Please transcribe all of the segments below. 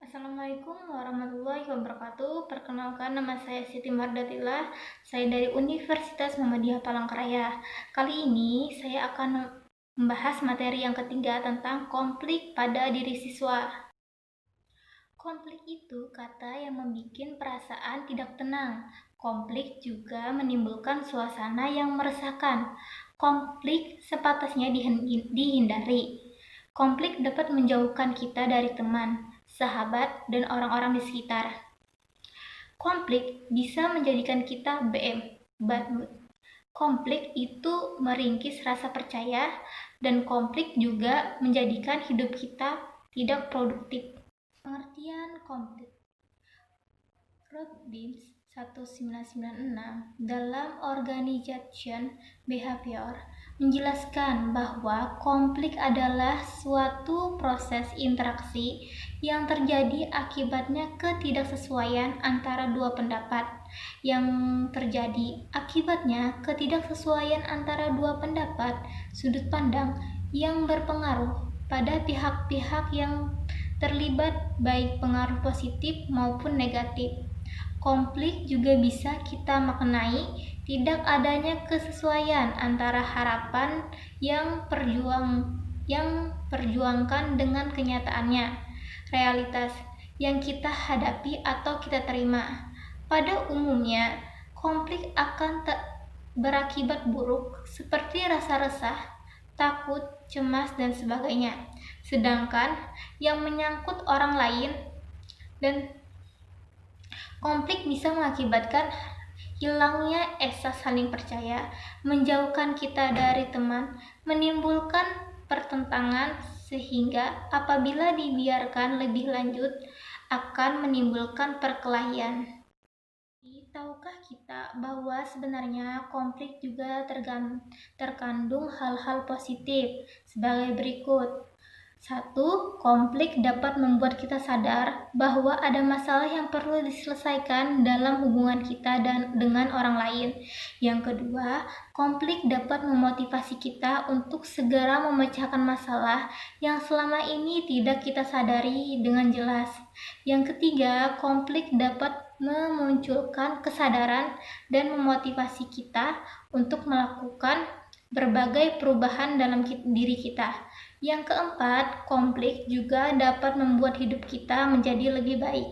Assalamualaikum warahmatullahi wabarakatuh. Perkenalkan, nama saya Siti Mardatillah. Saya dari Universitas Muhammadiyah Palangkaraya. Kali ini saya akan membahas materi yang ketiga tentang konflik pada diri siswa. Konflik itu kata yang membuat perasaan tidak tenang. Konflik juga menimbulkan suasana yang meresahkan. Konflik sepatutnya dihindari. Konflik dapat menjauhkan kita dari teman, sahabat, dan orang-orang di sekitar. Konflik bisa menjadikan kita bad mood. Konflik itu meringkis rasa percaya, dan konflik juga menjadikan hidup kita tidak produktif. Pengertian konflik. Robbins 1996 dalam Organization Behavior menjelaskan bahwa konflik adalah suatu proses interaksi yang terjadi akibatnya ketidaksesuaian antara dua pendapat. Yang terjadi akibatnya ketidaksesuaian antara dua pendapat, sudut pandang yang berpengaruh pada pihak-pihak yang terlibat, baik pengaruh positif maupun negatif. Konflik juga bisa kita maknai tidak adanya kesesuaian antara harapan yang perjuangkan dengan kenyataannya, realitas yang kita hadapi atau kita terima. Pada umumnya, konflik akan berakibat buruk seperti rasa resah, takut, cemas, dan sebagainya. Sedangkan yang menyangkut orang lain dan konflik bisa mengakibatkan hilangnya asa saling percaya, menjauhkan kita dari teman, menimbulkan pertentangan, sehingga apabila dibiarkan lebih lanjut akan menimbulkan perkelahian. Tahukah kita bahwa sebenarnya konflik juga terkandung hal-hal positif sebagai berikut. 1. Konflik dapat membuat kita sadar bahwa ada masalah yang perlu diselesaikan dalam hubungan kita dengan orang lain. Yang kedua, konflik dapat memotivasi kita untuk segera memecahkan masalah yang selama ini tidak kita sadari dengan jelas. Yang ketiga, konflik dapat memunculkan kesadaran dan memotivasi kita untuk melakukan berbagai perubahan dalam diri kita. Yang keempat, konflik juga dapat membuat hidup kita menjadi lebih baik.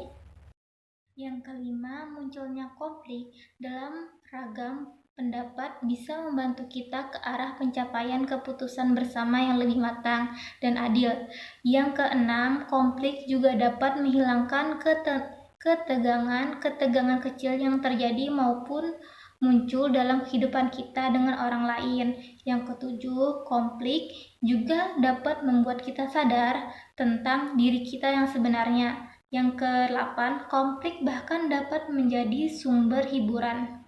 Yang kelima, munculnya konflik dalam ragam pendapat bisa membantu kita ke arah pencapaian keputusan bersama yang lebih matang dan adil. Yang keenam, konflik juga dapat menghilangkan ketegangan kecil yang terjadi maupun muncul dalam kehidupan kita dengan orang lain. Yang ketujuh, konflik juga dapat membuat kita sadar tentang diri kita yang sebenarnya. Yang ke-8, konflik bahkan dapat menjadi sumber hiburan.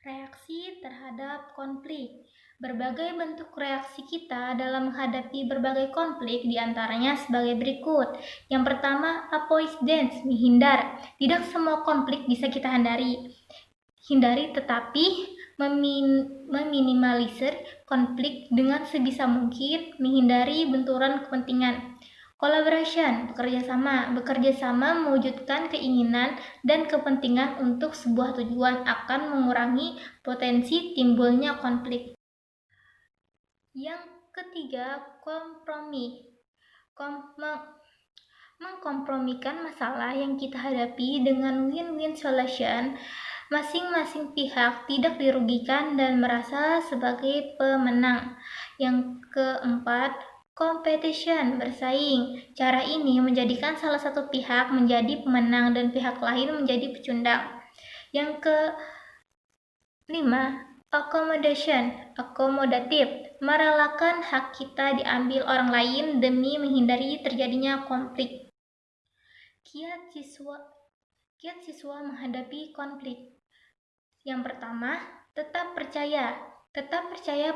Reaksi terhadap konflik. Berbagai bentuk reaksi kita dalam menghadapi berbagai konflik diantaranya sebagai berikut. Yang pertama, avoidance, menghindar. Tidak semua konflik bisa kita hindari, tetapi meminimalisir konflik dengan sebisa mungkin, menghindari benturan kepentingan. Collaboration, bekerja sama mewujudkan keinginan dan kepentingan untuk sebuah tujuan akan mengurangi potensi timbulnya konflik. Yang ketiga, kompromi. Mengkompromikan masalah yang kita hadapi dengan win-win solution. Masing-masing pihak tidak dirugikan dan merasa sebagai pemenang. Yang keempat, competition, bersaing. Cara ini menjadikan salah satu pihak menjadi pemenang dan pihak lain menjadi pecundang. Yang kelima, akomodatif, merelakan hak kita diambil orang lain demi menghindari terjadinya konflik. Kiat siswa menghadapi konflik. Yang pertama, tetap percaya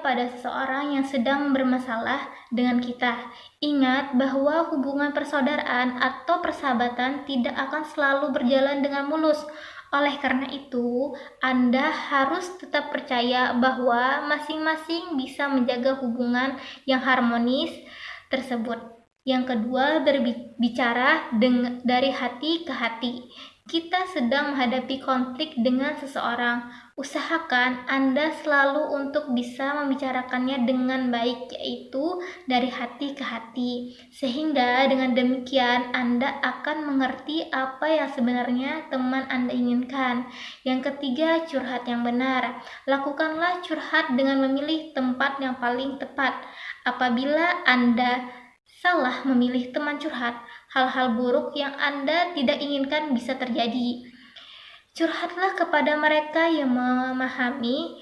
pada seseorang yang sedang bermasalah dengan kita. Ingat bahwa hubungan persaudaraan atau persahabatan tidak akan selalu berjalan dengan mulus. Oleh karena itu, Anda harus tetap percaya bahwa masing-masing bisa menjaga hubungan yang harmonis tersebut. Yang kedua, berbicara dari hati ke hati. Kita sedang menghadapi konflik dengan seseorang. Usahakan Anda selalu untuk bisa membicarakannya dengan baik, yaitu dari hati ke hati. Sehingga dengan demikian Anda akan mengerti apa yang sebenarnya teman Anda inginkan. Yang ketiga, curhat yang benar. Lakukanlah curhat dengan memilih tempat yang paling tepat. Apabila Anda salah memilih teman curhat, hal-hal buruk yang Anda tidak inginkan bisa terjadi. Curhatlah kepada mereka yang memahami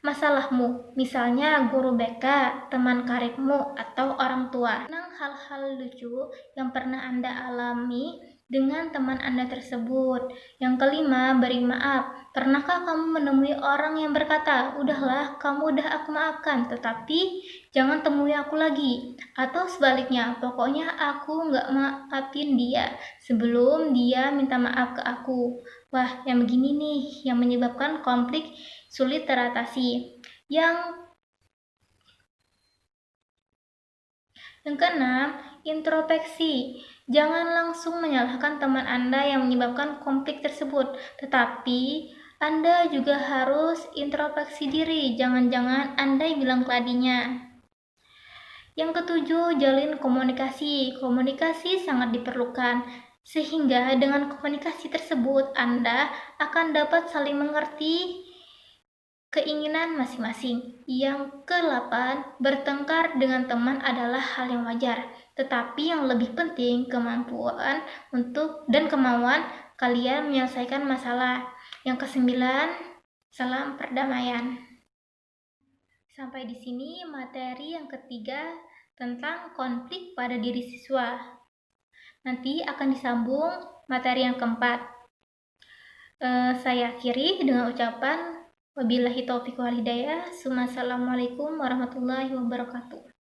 masalahmu, misalnya guru BK, teman karibmu, atau orang tua. Tentang hal-hal lucu yang pernah Anda alami dengan teman Anda tersebut. Yang kelima, beri maaf. Pernahkah kamu menemui orang yang berkata, udahlah, kamu udah aku maafkan, tetapi jangan temui aku lagi. Atau sebaliknya, pokoknya aku nggak maafin dia sebelum dia minta maaf ke aku. Wah, yang begini nih yang menyebabkan konflik sulit teratasi. Yang keenam, introspeksi. Jangan langsung menyalahkan teman Anda yang menyebabkan konflik tersebut, tetapi Anda juga harus introspeksi diri. Jangan-jangan Anda yang bilang keladinya. Yang ketujuh, jalin komunikasi. Komunikasi sangat diperlukan, sehingga dengan komunikasi tersebut Anda akan dapat saling mengerti keinginan masing-masing. Yang ke-8, bertengkar dengan teman adalah hal yang wajar, tetapi yang lebih penting kemampuan dan kemauan kalian menyelesaikan masalah. Yang ke-9, salam perdamaian. Sampai di sini materi yang ketiga tentang konflik pada diri siswa. Nanti akan disambung materi yang keempat. Saya akhiri dengan ucapan wabillahi taufiq wal hidayah. Assalamualaikum warahmatullahi wabarakatuh.